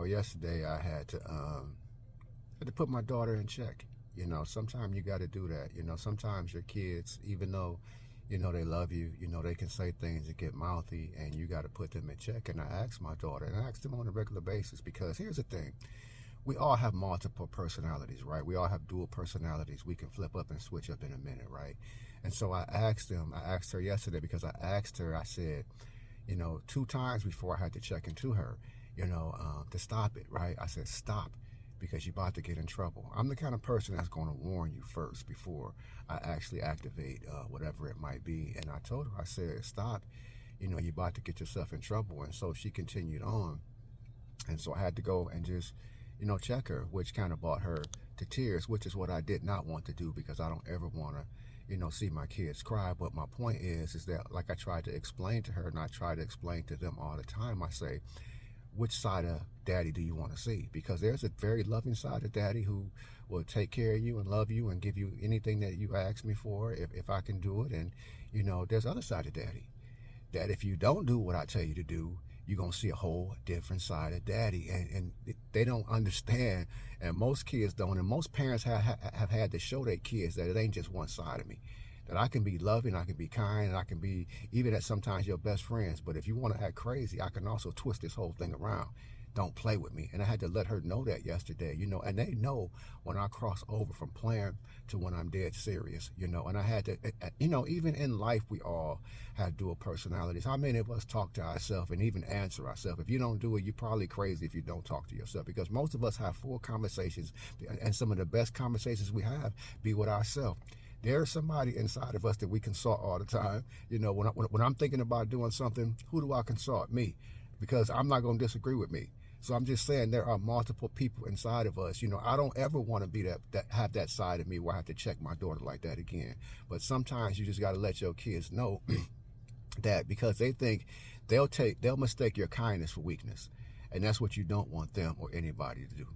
Yesterday I had to put my daughter in check. Sometimes you got to do that. Sometimes your kids, even though, they love you, they can say things and get mouthy, and you got to put them in check. And I asked my daughter, and I asked them on a regular basis, because here's the thing. We all have multiple personalities, right? We all have dual personalities. We can flip up and switch up in a minute, right? And so I asked her yesterday, because I asked her, I said, 2 times before I had to check into her, to stop it, right? I said, stop, because you're about to get in trouble. I'm the kind of person that's going to warn you first before I actually activate whatever it might be. And I told her, I said, stop, you're about to get yourself in trouble. And so she continued on. And so I had to go and just, check her, which kind of brought her to tears, which is what I did not want to do, because I don't ever want to, see my kids cry. But my point is that, like I tried to explain to her, and I try to explain to them all the time, I say, which side of daddy do you want to see? Because there's a very loving side of daddy who will take care of you and love you and give you anything that you ask me for, if I can do it. And, there's other side of daddy that if you don't do what I tell you to do, you're going to see a whole different side of daddy. And they don't understand, and most kids don't, and most parents have had to show their kids that it ain't just one side of me, that I can be loving, I can be kind, and I can be even at sometimes your best friends. But if you want to act crazy, I can also twist this whole thing around. Don't play with me. And I had to let her know that yesterday, and they know when I cross over from playing to when I'm dead serious, and I had to, even in life, we all have dual personalities. How many of us talk to ourselves and even answer ourselves? If you don't do it, you're probably crazy if you don't talk to yourself, because most of us have full conversations, and some of the best conversations we have be with ourselves. There's somebody inside of us that we consult all the time. When I'm thinking about doing something, who do I consult? Me, because I'm not going to disagree with me. So I'm just saying there are multiple people inside of us. I don't ever want to be that have that side of me where I have to check my daughter like that again. But sometimes you just got to let your kids know that, because they think they'll mistake your kindness for weakness, and that's what you don't want them or anybody to do.